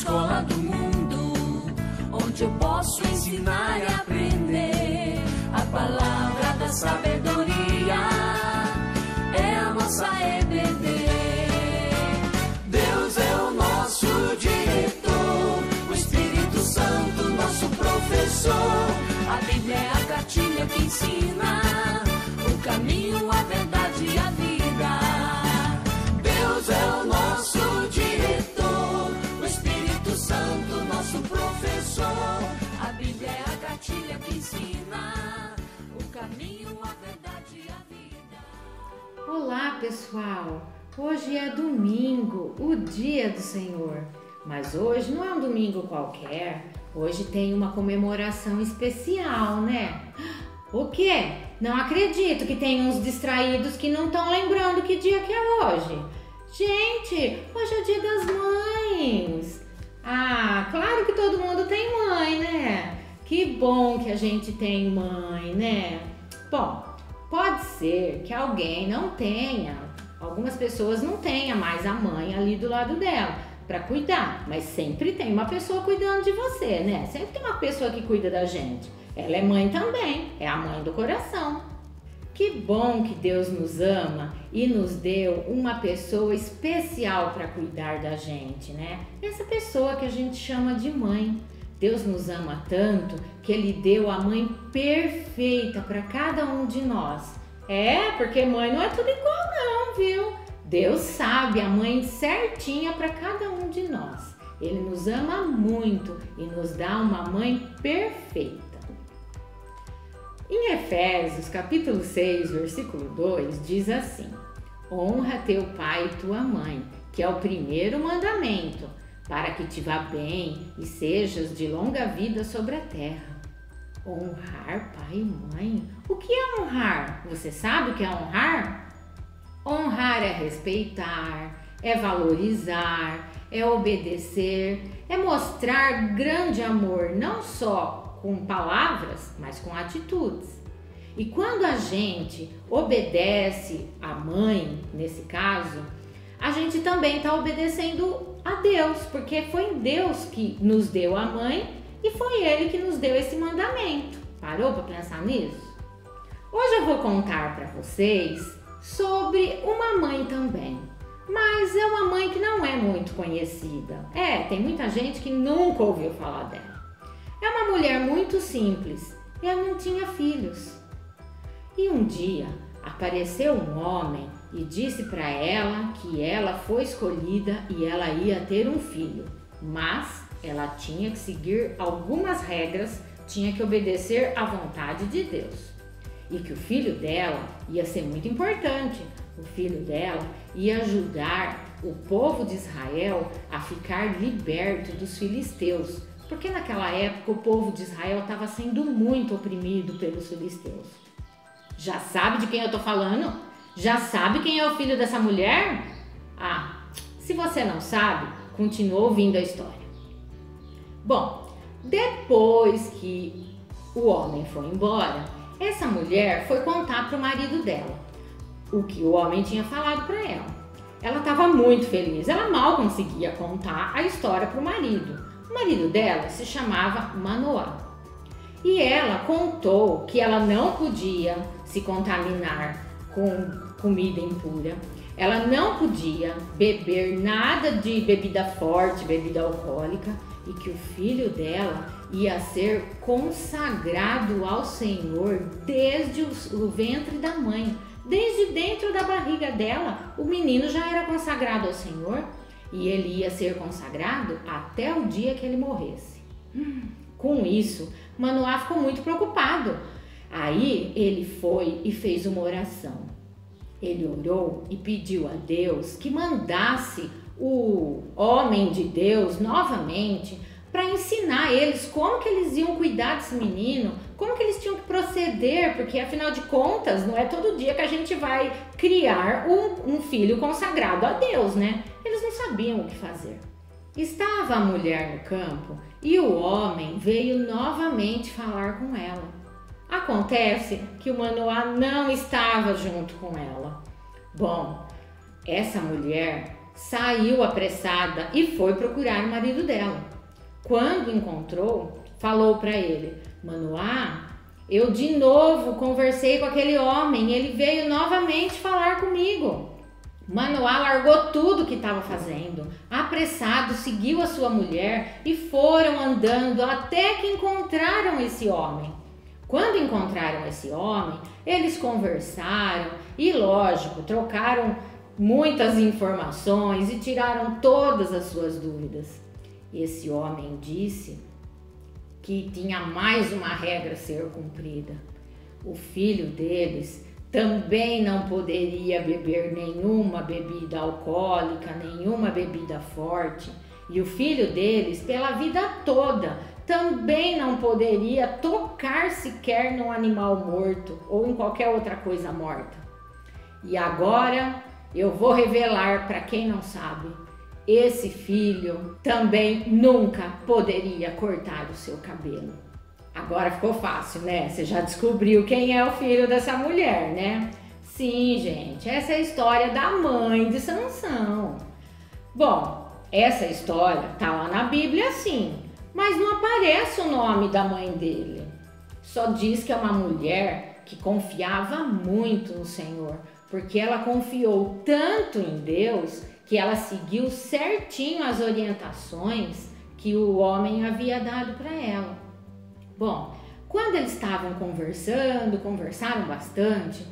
escola do mundo, onde eu posso ensinar e aprender. A palavra da sabedoria é a nossa EBD. Deus é o nosso diretor, o Espírito Santo nosso professor. A Bíblia é a cartilha que ensina o caminho, a verdade e a vida. Deus é o nosso diretor, o Espírito Santo nosso professor. A Bíblia é a cartilha que ensina o caminho, a verdade e a vida. Olá, pessoal! Hoje é domingo, o dia do Senhor. Mas hoje não é um domingo qualquer. Hoje tem uma comemoração especial, né? O quê? Não acredito que tem uns distraídos que não estão lembrando que dia que é hoje. Gente, hoje é dia das mães. Ah, claro que todo mundo tem mãe, né? Que bom que a gente tem mãe, né? Bom, pode ser que alguém não tenha, algumas pessoas não tenham mais a mãe ali do lado dela para cuidar, mas sempre tem uma pessoa cuidando de você, né? Sempre tem uma pessoa que cuida da gente. Ela é mãe também, é a mãe do coração. Que bom que Deus nos ama e nos deu uma pessoa especial para cuidar da gente, né? Essa pessoa que a gente chama de mãe. Deus nos ama tanto que Ele deu a mãe perfeita para cada um de nós. É, porque mãe não é tudo igual não, viu? Deus sabe a mãe certinha para cada um de nós. Ele nos ama muito e nos dá uma mãe perfeita. Em Efésios, capítulo 6, versículo 2, diz assim: honra teu pai e tua mãe, que é o primeiro mandamento, para que te vá bem e sejas de longa vida sobre a terra. Honrar pai e mãe? O que é honrar? Você sabe o que é honrar? Honrar é respeitar, é valorizar, é obedecer, é mostrar grande amor, não só com palavras, mas com atitudes. E quando a gente obedece a mãe, nesse caso, a gente também está obedecendo a Deus, porque foi Deus que nos deu a mãe e foi Ele que nos deu esse mandamento. Parou para pensar nisso? Hoje eu vou contar para vocês sobre uma mãe também, mas é uma mãe que não é muito conhecida. Tem muita gente que nunca ouviu falar dela. É uma mulher muito simples, ela não tinha filhos. E um dia apareceu um homem e disse para ela que ela foi escolhida e ela ia ter um filho, mas ela tinha que seguir algumas regras, tinha que obedecer à vontade de Deus. E que o filho dela ia ser muito importante. O filho dela ia ajudar o povo de Israel a ficar liberto dos filisteus, porque naquela época o povo de Israel estava sendo muito oprimido pelos filisteus. Já sabe de quem eu estou falando? Já sabe quem é o filho dessa mulher? Ah, se você não sabe, continua ouvindo a história. Bom, depois que o homem foi embora, essa mulher foi contar para o marido dela o que o homem tinha falado para ela. Ela estava muito feliz, ela mal conseguia contar a história para o marido. O marido dela se chamava Manoá. E ela contou que ela não podia se contaminar com comida impura, ela não podia beber nada de bebida forte, bebida alcoólica, e que o filho dela ia ser consagrado ao Senhor desde o ventre da mãe. Desde dentro da barriga dela, o menino já era consagrado ao Senhor e ele ia ser consagrado até o dia que ele morresse. Com isso, Manoá ficou muito preocupado. Aí ele foi e fez uma oração. Ele orou e pediu a Deus que mandasse o homem de Deus novamente para ensinar eles como que eles iam cuidar desse menino, como que eles tinham que proceder, porque afinal de contas não é todo dia que a gente vai criar um filho consagrado a Deus, né? Eles não sabiam o que fazer. Estava a mulher no campo e o homem veio novamente falar com ela. Acontece que o Manoá não estava junto com ela. Bom, essa mulher saiu apressada e foi procurar o marido dela. Quando encontrou, falou para ele: Manoá, eu de novo conversei com aquele homem, ele veio novamente falar comigo. Manoá largou tudo que estava fazendo, apressado, seguiu a sua mulher e foram andando até que encontraram esse homem. Quando encontraram esse homem, eles conversaram e, lógico, trocaram muitas informações e tiraram todas as suas dúvidas. Esse homem disse que tinha mais uma regra a ser cumprida. O filho deles também não poderia beber nenhuma bebida alcoólica, nenhuma bebida forte. E o filho deles, pela vida toda, também não poderia tocar sequer num animal morto ou em qualquer outra coisa morta. E agora eu vou revelar para quem não sabe: esse filho também nunca poderia cortar o seu cabelo. Agora ficou fácil, né? Você já descobriu quem é o filho dessa mulher, né? Sim, gente, essa é a história da mãe de Sansão. Bom, essa história tá lá na Bíblia, sim, mas não aparece o nome da mãe dele. Só diz que é uma mulher que confiava muito no Senhor, porque ela confiou tanto em Deus que ela seguiu certinho as orientações que o homem havia dado para ela. Bom, quando eles estavam conversaram bastante,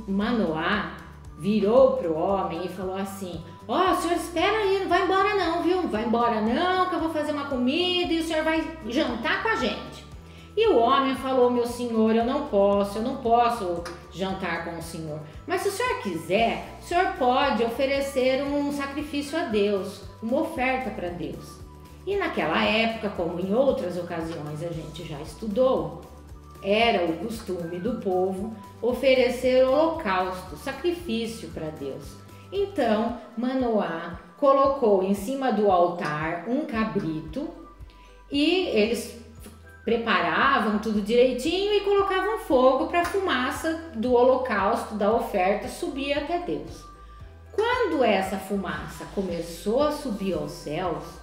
Manoá virou para o homem e falou assim: ó, o senhor espera aí, não vai embora não, viu? Não vai embora não, que eu vou fazer uma comida e o senhor vai jantar com a gente. E o homem falou: meu senhor, eu não posso jantar com o senhor. Mas se o senhor quiser, o senhor pode oferecer um sacrifício a Deus, uma oferta para Deus. E naquela época, como em outras ocasiões a gente já estudou, era o costume do povo oferecer holocausto, sacrifício para Deus. Então, Manoá colocou em cima do altar um cabrito e eles preparavam tudo direitinho e colocavam fogo para a fumaça do holocausto, da oferta, subir até Deus. Quando essa fumaça começou a subir aos céus,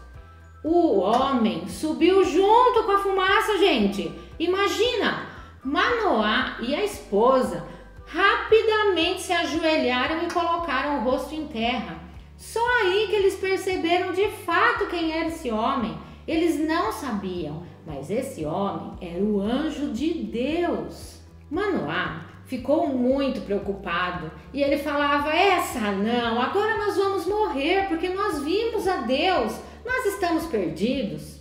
o homem subiu junto com a fumaça, gente. Imagina, Manoá e a esposa rapidamente se ajoelharam e colocaram o rosto em terra. Só aí que eles perceberam de fato quem era esse homem. Eles não sabiam, mas esse homem era o anjo de Deus. Manoá ficou muito preocupado e ele falava: essa não, agora nós vamos morrer porque nós vimos a Deus. Nós estamos perdidos.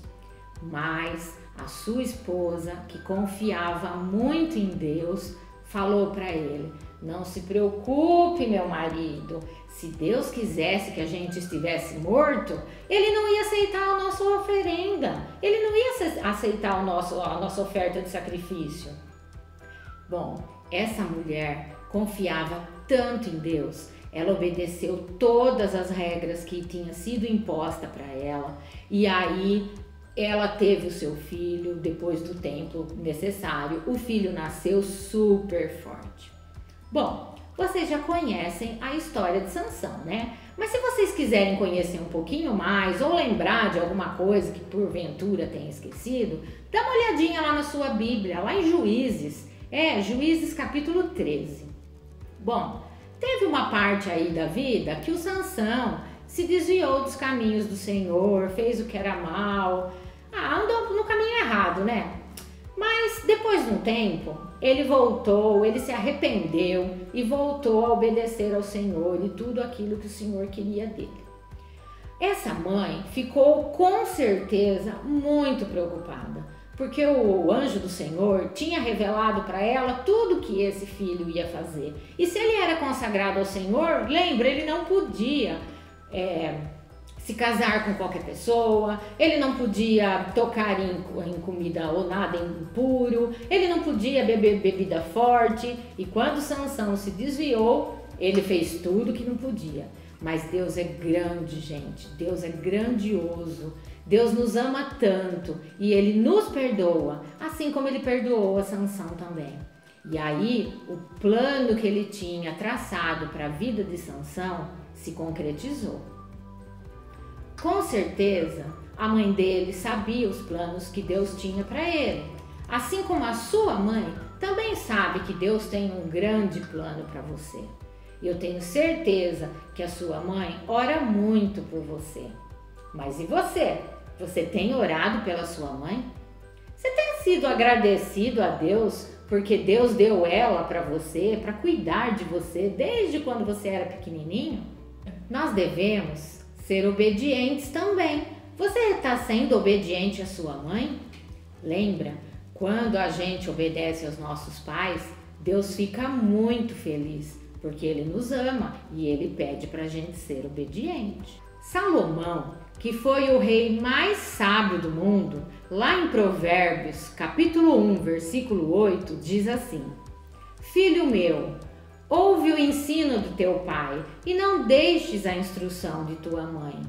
Mas a sua esposa, que confiava muito em Deus, falou para ele: não se preocupe, meu marido. Se Deus quisesse que a gente estivesse morto, ele não ia aceitar a nossa oferenda. Ele não ia aceitar a nossa oferta de sacrifício. Bom, essa mulher confiava tanto em Deus. Ela obedeceu todas as regras que tinham sido impostas para ela e aí ela teve o seu filho depois do tempo necessário. O filho nasceu super forte. Bom, vocês já conhecem a história de Sansão, né? Mas se vocês quiserem conhecer um pouquinho mais ou lembrar de alguma coisa que porventura tenha esquecido, dá uma olhadinha lá na sua Bíblia, lá em Juízes. Juízes capítulo 13. Bom, teve uma parte aí da vida que o Sansão se desviou dos caminhos do Senhor, fez o que era mal, andou no caminho errado, né? Mas depois de um tempo, ele voltou, ele se arrependeu e voltou a obedecer ao Senhor e tudo aquilo que o Senhor queria dele. Essa mãe ficou com certeza muito preocupada, porque o anjo do Senhor tinha revelado para ela tudo que esse filho ia fazer. E se ele era consagrado ao Senhor, lembra, ele não podia se casar com qualquer pessoa, ele não podia tocar em comida ou nada impuro, ele não podia beber bebida forte. E quando Sansão se desviou, ele fez tudo que não podia. Mas Deus é grande, gente, Deus é grandioso. Deus nos ama tanto e Ele nos perdoa, assim como Ele perdoou a Sansão também. E aí, o plano que Ele tinha traçado para a vida de Sansão se concretizou. Com certeza, a mãe dele sabia os planos que Deus tinha para ele. Assim como a sua mãe também sabe que Deus tem um grande plano para você. E eu tenho certeza que a sua mãe ora muito por você. Mas e você? Você tem orado pela sua mãe? Você tem sido agradecido a Deus porque Deus deu ela para você, para cuidar de você desde quando você era pequenininho? Nós devemos ser obedientes também. Você está sendo obediente à sua mãe? Lembra, quando a gente obedece aos nossos pais, Deus fica muito feliz, porque Ele nos ama e Ele pede para a gente ser obediente. Salomão, que foi o rei mais sábio do mundo, lá em Provérbios, capítulo 1, versículo 8, diz assim: Filho meu, ouve o ensino do teu pai e não deixes a instrução de tua mãe.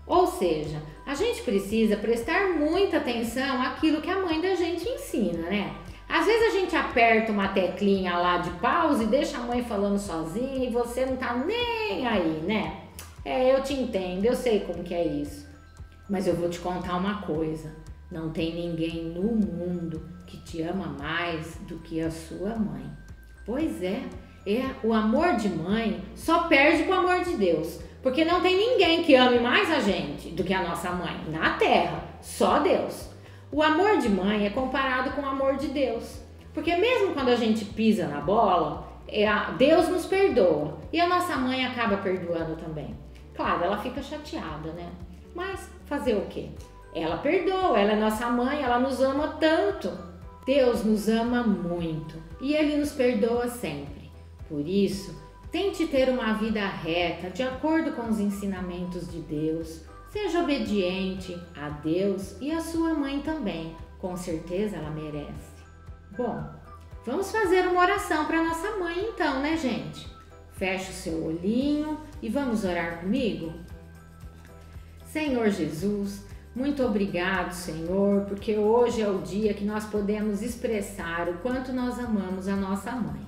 Ou seja, a gente precisa prestar muita atenção àquilo que a mãe da gente ensina, né? Às vezes a gente aperta uma teclinha lá de pause e deixa a mãe falando sozinha e você não tá nem aí, né? Eu te entendo, eu sei como que é isso. Mas eu vou te contar uma coisa, não tem ninguém no mundo que te ama mais do que a sua mãe. Pois o amor de mãe só perde com o amor de Deus, porque não tem ninguém que ame mais a gente do que a nossa mãe na terra, só Deus. O amor de mãe é comparado com o amor de Deus, porque mesmo quando a gente pisa na bola, Deus nos perdoa e a nossa mãe acaba perdoando também. Claro, ela fica chateada, né? Mas fazer o quê? Ela perdoa, ela é nossa mãe, ela nos ama tanto. Deus nos ama muito e Ele nos perdoa sempre. Por isso, tente ter uma vida reta, de acordo com os ensinamentos de Deus. Seja obediente a Deus e a sua mãe também. Com certeza ela merece. Bom, vamos fazer uma oração para nossa mãe então, né, gente? Feche o seu olhinho e vamos orar comigo? Senhor Jesus, muito obrigado, Senhor, porque hoje é o dia que nós podemos expressar o quanto nós amamos a nossa mãe.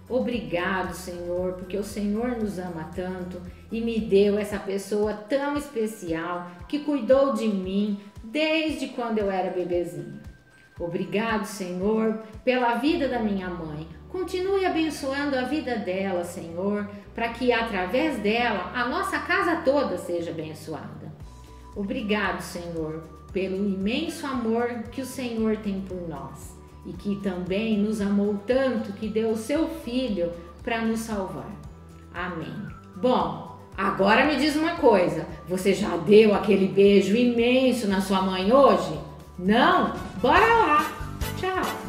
Obrigado, Senhor, porque o Senhor nos ama tanto e me deu essa pessoa tão especial que cuidou de mim desde quando eu era bebezinho. Obrigado, Senhor, pela vida da minha mãe. Continue abençoando a vida dela, Senhor, para que através dela a nossa casa toda seja abençoada. Obrigado, Senhor, pelo imenso amor que o Senhor tem por nós e que também nos amou tanto que deu o seu Filho para nos salvar. Amém. Bom, agora me diz uma coisa, você já deu aquele beijo imenso na sua mãe hoje? Não? Bora lá! Tchau!